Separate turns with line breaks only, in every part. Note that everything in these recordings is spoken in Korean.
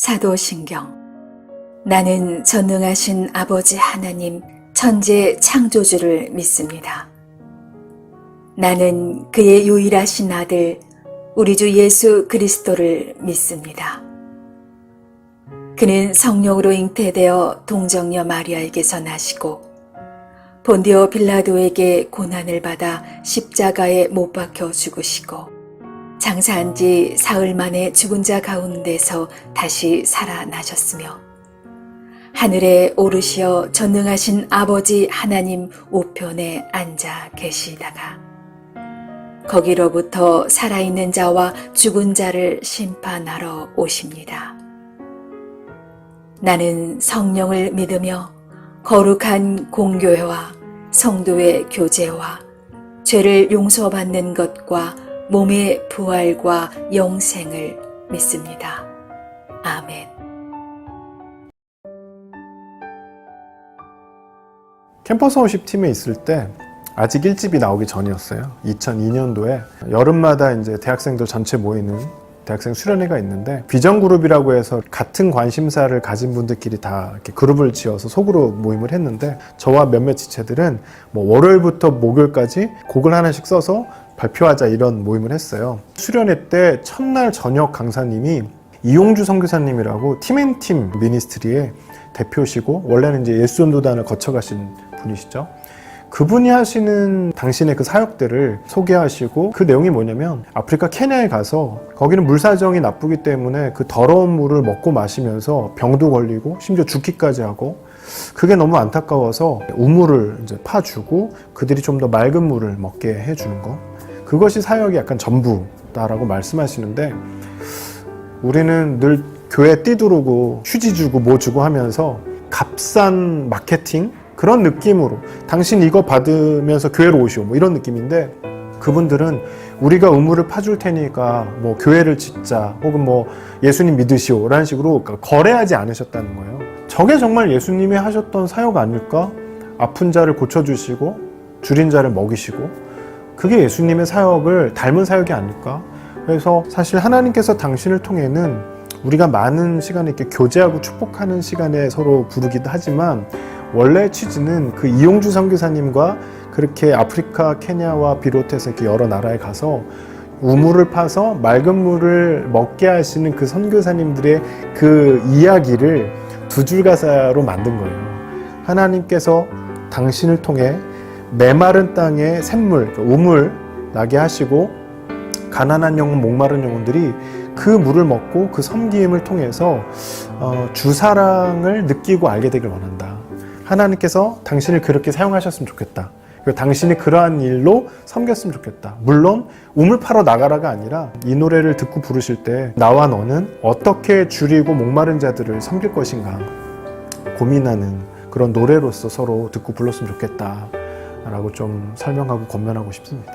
사도신경. 나는 전능하신 아버지 하나님 천재 창조주를 믿습니다. 나는 그의 유일하신 아들 우리 주 예수 그리스도를 믿습니다. 그는 성령으로 잉태되어 동정녀 마리아에게서 나시고 본디오 빌라도에게 고난을 받아 십자가에 못 박혀 죽으시고 장사한 지 사흘 만에 죽은 자 가운데서 다시 살아나셨으며 하늘에 오르시어 전능하신 아버지 하나님 우편에 앉아 계시다가 거기로부터 살아있는 자와 죽은 자를 심판하러 오십니다. 나는 성령을 믿으며 거룩한 공교회와 성도의 교제와 죄를 용서받는 것과 몸의 부활과 영생을 믿습니다. 아멘.
캠퍼스 워십 팀에 있을 때 아직 1집이 나오기 전이었어요. 2002년도에 여름마다 이제 대학생들 전체 모이는 대학생 수련회가 있는데 비전 그룹이라고 해서 같은 관심사를 가진 분들끼리 다 이렇게 그룹을 지어서 속으로 모임을 했는데 저와 몇몇 지체들은 뭐 월요일부터 목요일까지 곡을 하나씩 써서 발표하자 이런 모임을 했어요. 수련회 때 첫날 저녁 강사님이 이용주 선교사님이라고 팀앤팀 미니스트리의 대표시고 원래는 이제 예수전도단을 거쳐가신 분이시죠. 그분이 하시는 당신의 그 사역들을 소개하시고 그 내용이 뭐냐면 아프리카 케냐에 가서 거기는 물 사정이 나쁘기 때문에 그 더러운 물을 먹고 마시면서 병도 걸리고 심지어 죽기까지 하고 그게 너무 안타까워서 우물을 이제 파주고 그들이 좀 더 맑은 물을 먹게 해주는 거 그것이 사역의 약간 전부다라고 말씀하시는데 우리는 늘 교회 뛰두르고 휴지 주고 뭐 주고 하면서 값싼 마케팅 그런 느낌으로 당신 이거 받으면서 교회로 오시오 뭐 이런 느낌인데 그분들은 우리가 우물을 파줄 테니까 뭐 교회를 짓자 혹은 뭐 예수님 믿으시오 라는 식으로 거래하지 않으셨다는 거예요. 저게 정말 예수님이 하셨던 사역 아닐까? 아픈 자를 고쳐주시고 줄인 자를 먹이시고 그게 예수님의 사역을 닮은 사역이 아닐까? 그래서 사실 하나님께서 당신을 통해는 우리가 많은 시간에 이렇게 교제하고 축복하는 시간에 서로 부르기도 하지만 원래 취지는 그 이용주 선교사님과 그렇게 아프리카 케냐와 비롯해서 이렇게 여러 나라에 가서 우물을 파서 맑은 물을 먹게 하시는 그 선교사님들의 그 이야기를 두 줄 가사로 만든 거예요. 하나님께서 당신을 통해 메마른 땅에 샘물, 우물 나게 하시고 가난한 영혼, 목마른 영혼들이 그 물을 먹고 그 섬김을 통해서 주사랑을 느끼고 알게 되길 원한다. 하나님께서 당신을 그렇게 사용하셨으면 좋겠다. 그리고 당신이 그러한 일로 섬겼으면 좋겠다. 물론 우물 파러 나가라가 아니라 이 노래를 듣고 부르실 때 나와 너는 어떻게 줄이고 목마른 자들을 섬길 것인가 고민하는 그런 노래로서 서로 듣고 불렀으면 좋겠다 라고 좀 설명하고 권면하고 싶습니다.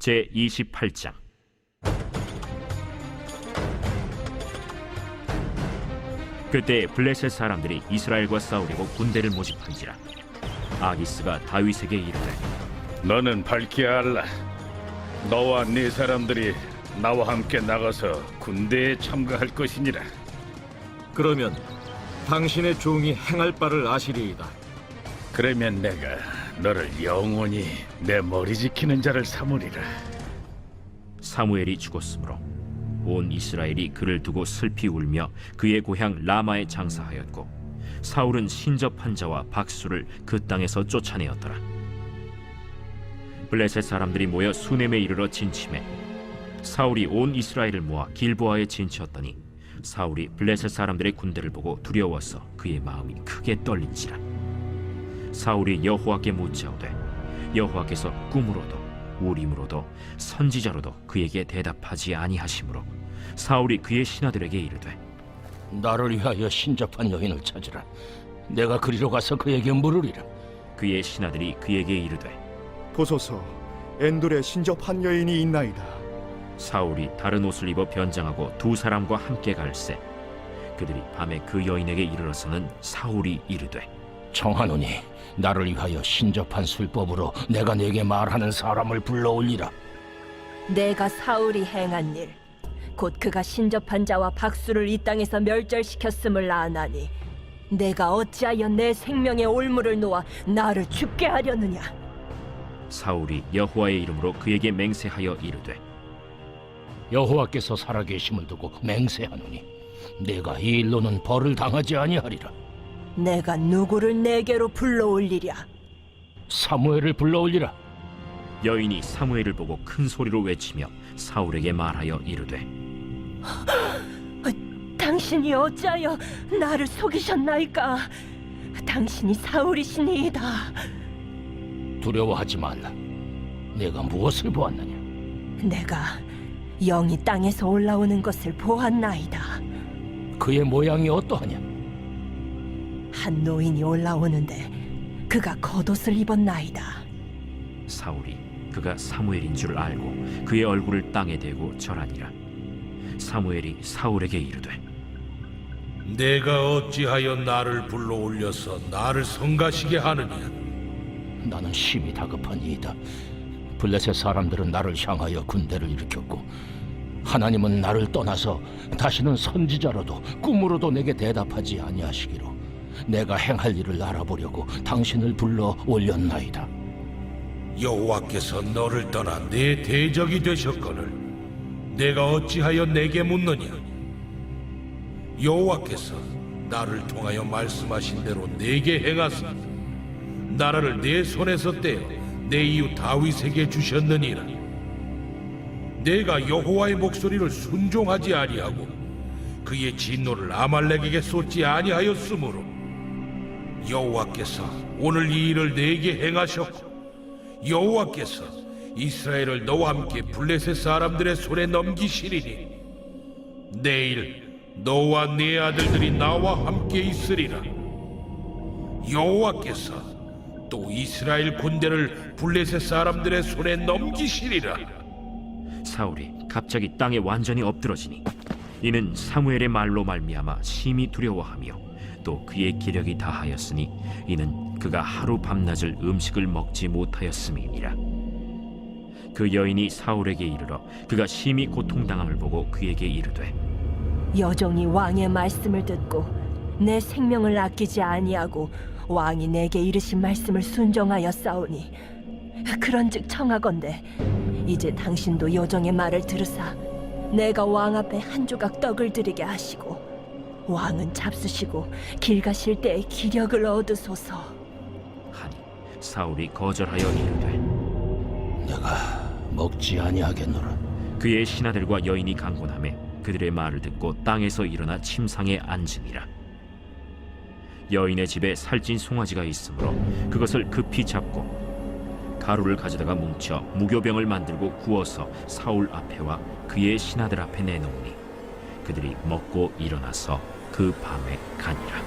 제 28장. 그때 블레셋 사람들이 이스라엘과 싸우려고 군대를 모집한지라. 아기스가 다윗에게 이르되,
너는 밝히 알라. 너와 네 사람들이 나와 함께 나가서 군대에 참가할 것이니라.
그러면 당신의 종이 행할 바를 아시리이다.
그러면 내가 너를 영원히 내 머리 지키는 자를 삼으리라.
사무엘이 죽었으므로 온 이스라엘이 그를 두고 슬피 울며 그의 고향 라마에 장사하였고, 사울은 신접한 자와 박수를 그 땅에서 쫓아내었더라. 블레셋 사람들이 모여 수넴에 이르러 진침해 사울이 온 이스라엘을 모아 길보아에 진치었더니 사울이 블레셋 사람들의 군대를 보고 두려워서 그의 마음이 크게 떨린지라. 사울이 여호와께 묻자오되 여호와께서 꿈으로도 우림으로도 선지자로도 그에게 대답하지 아니하시므로 사울이 그의 신하들에게 이르되,
나를 위하여 신접한 여인을 찾으라. 내가 그리로 가서 그에게 물으리라.
그의 신하들이 그에게 이르되,
보소서, 엔돌에 신접한 여인이 있나이다.
사울이 다른 옷을 입어 변장하고 두 사람과 함께 갈새 그들이 밤에 그 여인에게 이르러서는 사울이 이르되,
청하노니 나를 위하여 신접한 술법으로 내가 네게 말하는 사람을 불러올리라.
내가 사울이 행한 일, 곧 그가 신접한 자와 박수를 이 땅에서 멸절시켰음을 아나니 내가 어찌하여 내 생명의 올무를 놓아 나를 죽게 하려느냐.
사울이 여호와의 이름으로 그에게 맹세하여 이르되,
여호와께서 살아계심을 두고 맹세하노니 내가 이 일로는 벌을 당하지 아니하리라.
내가 누구를 내게로 불러올리랴.
사무엘을 불러올리라.
여인이 사무엘을 보고 큰 소리로 외치며 사울에게 말하여 이르되,
당신이 어찌하여 나를 속이셨나이까. 당신이 사울이시니이다.
두려워하지 말라. 내가 무엇을 보았느냐?
내가 영이 땅에서 올라오는 것을 보았나이다.
그의 모양이 어떠하냐?
한 노인이 올라오는데 그가 겉옷을 입었나이다.
사울이 그가 사무엘인 줄 알고 그의 얼굴을 땅에 대고 절하니라. 사무엘이 사울에게 이르되,
내가 어찌하여 나를 불러올려서 나를 성가시게 하느냐?
나는 심히 다급하니이다. 블레셋 사람들은 나를 향하여 군대를 일으켰고 하나님은 나를 떠나서 다시는 선지자로도 꿈으로도 내게 대답하지 아니하시기로 내가 행할 일을 알아보려고 당신을 불러 올렸나이다.
여호와께서 너를 떠나 내 대적이 되셨거늘 내가 어찌하여 내게 묻느냐? 여호와께서 나를 통하여 말씀하신 대로 내게 행하사 나라를 내 손에서 떼어 내 이웃 다윗에게 주셨느니라. 내가 여호와의 목소리를 순종하지 아니하고 그의 진노를 아말렉에게 쏟지 아니하였으므로 여호와께서 오늘 이 일을 내게 행하셨고 여호와께서 이스라엘을 너와 함께 블레셋 사람들의 손에 넘기시리니 내일 너와 네 아들들이 나와 함께 있으리라. 여호와께서 또 이스라엘 군대를 블레셋 사람들의 손에 넘기시리라.
사울이 갑자기 땅에 완전히 엎드러지니 이는 사무엘의 말로 말미암아 심히 두려워하며 또 그의 기력이 다하였으니 이는 그가 하루 밤낮을 음식을 먹지 못하였음이니라. 그 여인이 사울에게 이르러 그가 심히 고통당함을 보고 그에게 이르되,
여종이 왕의 말씀을 듣고 내 생명을 아끼지 아니하고 왕이 내게 이르신 말씀을 순종하여 싸우니 그런즉 청하건대 이제 당신도 여종의 말을 들으사 내가 왕 앞에 한 조각 떡을 드리게 하시고 왕은 잡수시고 길 가실 때에 기력을 얻으소서
하니 사울이 거절하여 이르되,
내가 먹지 아니하겠노라.
그의 신하들과 여인이 강곤하매 그들의 말을 듣고 땅에서 일어나 침상에 앉으니라. 여인의 집에 살찐 송아지가 있으므로 그것을 급히 잡고 가루를 가져다가 뭉쳐 무교병을 만들고 구워서 사울 앞에와 그의 신하들 앞에 내놓으니 그들이 먹고 일어나서 그 밤에 가니라.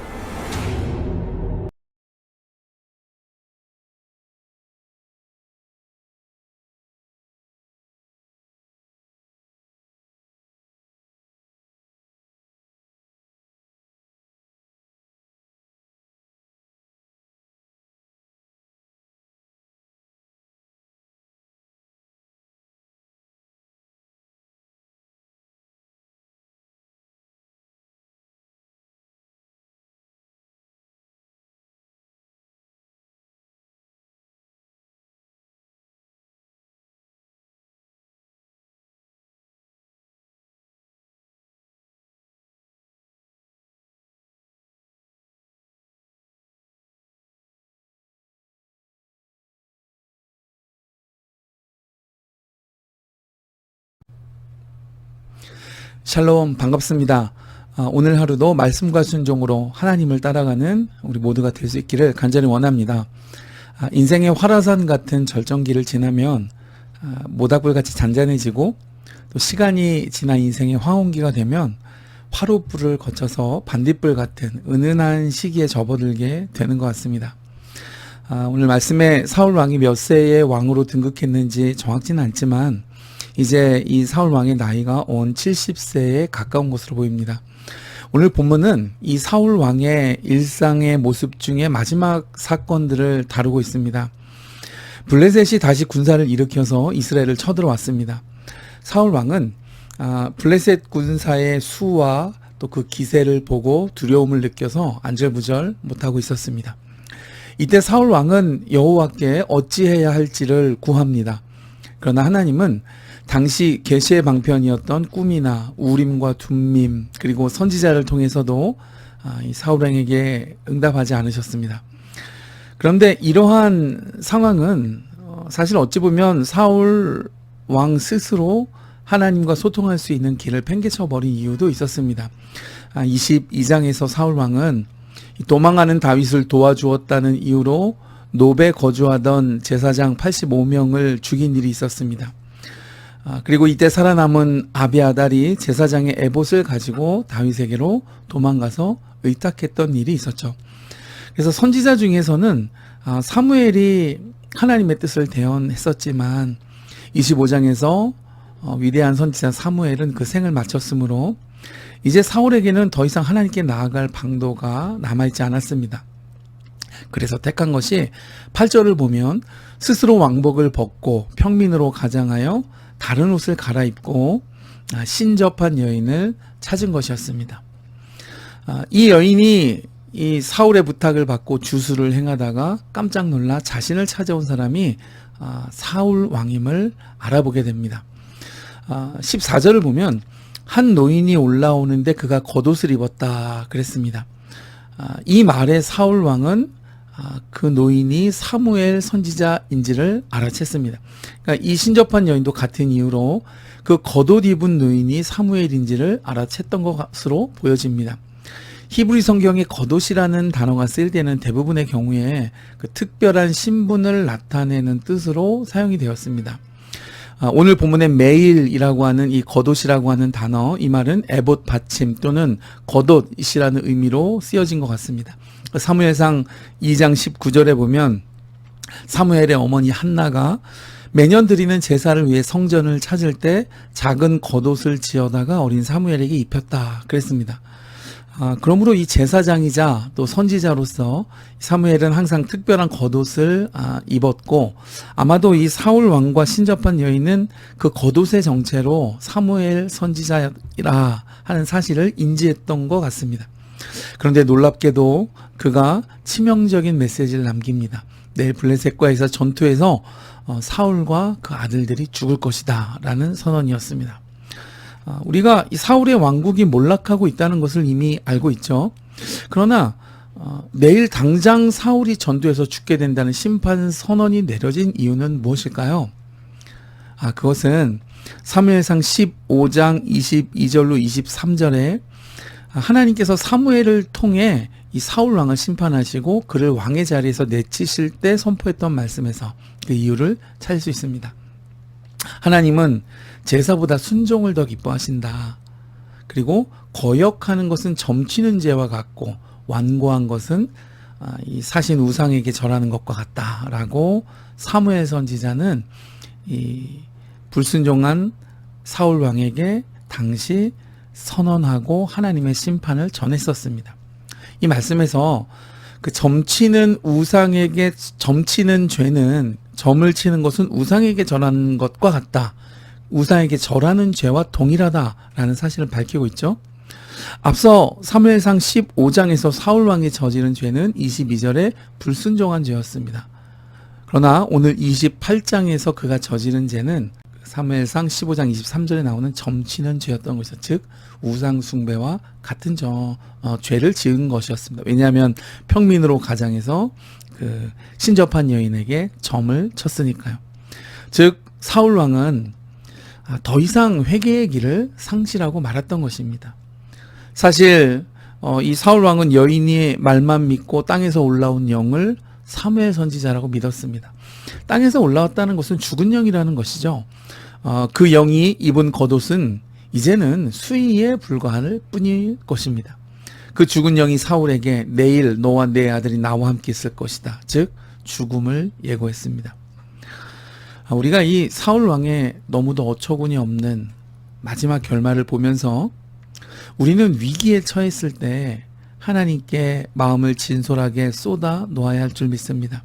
샬롬, 반갑습니다. 오늘 하루도 말씀과 순종으로 하나님을 따라가는 우리 모두가 될 수 있기를 간절히 원합니다. 인생의 화라산 같은 절정기를 지나면 모닥불같이 잔잔해지고, 또 시간이 지나 인생의 황혼기가 되면 화롯불을 거쳐서 반딧불 같은 은은한 시기에 접어들게 되는 것 같습니다. 오늘 말씀에 사울 왕이 몇 세의 왕으로 등극했는지 정확지는 않지만 이제 이 사울 왕의 나이가 온 70세에 가까운 것으로 보입니다. 오늘 본문은 이 사울 왕의 일상의 모습 중에 마지막 사건들을 다루고 있습니다. 블레셋이 다시 군사를 일으켜서 이스라엘을 쳐들어왔습니다. 사울 왕은 블레셋 군사의 수와 또 그 기세를 보고 두려움을 느껴서 안절부절 못하고 있었습니다. 이때 사울 왕은 여호와께 어찌해야 할지를 구합니다. 그러나 하나님은 당시 계시의 방편이었던 꿈이나 우림과 둠밈 그리고 선지자를 통해서도 이 사울 왕에게 응답하지 않으셨습니다. 그런데 이러한 상황은 사실 어찌 보면 사울 왕 스스로 하나님과 소통할 수 있는 길을 팽개쳐 버린 이유도 있었습니다. 22장에서 사울 왕은 도망하는 다윗을 도와주었다는 이유로 노베 거주하던 제사장 85명을 죽인 일이 있었습니다. 그리고 이때 살아남은 아비아달이 제사장의 에봇을 가지고 다윗에게로 도망가서 의탁했던 일이 있었죠. 그래서 선지자 중에서는 사무엘이 하나님의 뜻을 대언했었지만 25장에서 위대한 선지자 사무엘은 그 생을 마쳤으므로 이제 사울에게는 더 이상 하나님께 나아갈 방도가 남아있지 않았습니다. 그래서 택한 것이 8절을 보면 스스로 왕복을 벗고 평민으로 가장하여 다른 옷을 갈아입고 신접한 여인을 찾은 것이었습니다. 이 여인이 이 사울의 부탁을 받고 주수를 행하다가 깜짝 놀라 자신을 찾아온 사람이 사울 왕임을 알아보게 됩니다. 14절을 보면 한 노인이 올라오는데 그가 겉옷을 입었다 그랬습니다. 이 말에 사울 왕은 그 노인이 사무엘 선지자인지를 알아챘습니다. 그러니까 이 신접한 여인도 같은 이유로 그 겉옷 입은 노인이 사무엘인지를 알아챘던 것으로 보여집니다. 히브리 성경에 겉옷이라는 단어가 쓰일 때는 대부분의 경우에 그 특별한 신분을 나타내는 뜻으로 사용이 되었습니다. 오늘 본문의 메일이라고 하는 이 겉옷이라고 하는 단어, 이 말은 에봇 받침 또는 겉옷이라는 의미로 쓰여진 것 같습니다. 사무엘상 2장 19절에 보면 사무엘의 어머니 한나가 매년 드리는 제사를 위해 성전을 찾을 때 작은 겉옷을 지어다가 어린 사무엘에게 입혔다 그랬습니다. 그러므로 이 제사장이자 또 선지자로서 사무엘은 항상 특별한 겉옷을 입었고, 아마도 이 사울 왕과 신접한 여인은 그 겉옷의 정체로 사무엘 선지자라 하는 사실을 인지했던 것 같습니다. 그런데 놀랍게도 그가 치명적인 메시지를 남깁니다. 내일 블레셋과에서 전투에서 사울과 그 아들들이 죽을 것이다 라는 선언이었습니다. 우리가 이 사울의 왕국이 몰락하고 있다는 것을 이미 알고 있죠. 그러나 내일 당장 사울이 전투에서 죽게 된다는 심판 선언이 내려진 이유는 무엇일까요? 그것은 사무엘상 15장 22절로 23절에 하나님께서 사무엘을 통해 이 사울 왕을 심판하시고 그를 왕의 자리에서 내치실 때 선포했던 말씀에서 그 이유를 찾을 수 있습니다. 하나님은 제사보다 순종을 더 기뻐하신다. 그리고 거역하는 것은 점치는 죄와 같고 완고한 것은 이 사신 우상에게 절하는 것과 같다라고 사무엘 선지자는 이 불순종한 사울 왕에게 당시 선언하고 하나님의 심판을 전했었습니다. 이 말씀에서 그 점치는 우상에게 점치는 죄는 점을 치는 것은 우상에게 절하는 것과 같다. 우상에게 절하는 죄와 동일하다라는 사실을 밝히고 있죠. 앞서 사무엘상 15장에서 사울 왕이 저지른 죄는 22절에 불순종한 죄였습니다. 그러나 오늘 28장에서 그가 저지른 죄는 사무엘상 15장 23절에 나오는 점치는 죄였던 것이죠. 즉 우상 숭배와 같은 죄를 지은 것이었습니다. 왜냐하면 평민으로 가장해서 그 신접한 여인에게 점을 쳤으니까요. 즉 사울 왕은 더 이상 회개의 길을 상실하고 말았던 것입니다. 사실 이 사울 왕은 여인의 말만 믿고 땅에서 올라온 영을 사무엘 선지자라고 믿었습니다. 땅에서 올라왔다는 것은 죽은 영이라는 것이죠. 그 영이 입은 겉옷은 이제는 수의에 불과할 뿐일 것입니다. 그 죽은 영이 사울에게 내일 너와 내 아들이 나와 함께 있을 것이다. 즉 죽음을 예고했습니다. 우리가 이 사울 왕의 너무도 어처구니 없는 마지막 결말을 보면서 우리는 위기에 처했을 때 하나님께 마음을 진솔하게 쏟아 놓아야 할 줄 믿습니다.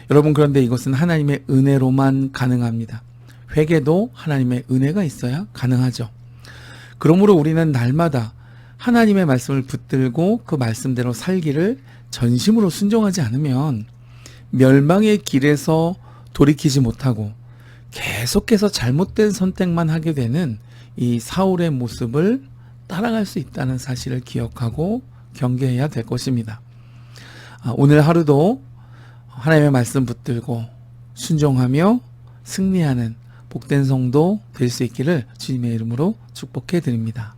여러분, 그런데 이것은 하나님의 은혜로만 가능합니다. 회개도 하나님의 은혜가 있어야 가능하죠. 그러므로 우리는 날마다 하나님의 말씀을 붙들고 그 말씀대로 살기를 전심으로 순종하지 않으면 멸망의 길에서 돌이키지 못하고 계속해서 잘못된 선택만 하게 되는 이 사울의 모습을 따라갈 수 있다는 사실을 기억하고 경계해야 될 것입니다. 오늘 하루도 하나님의 말씀 붙들고 순종하며 승리하는 복된 성도 될 수 있기를 주님의 이름으로 축복해 드립니다.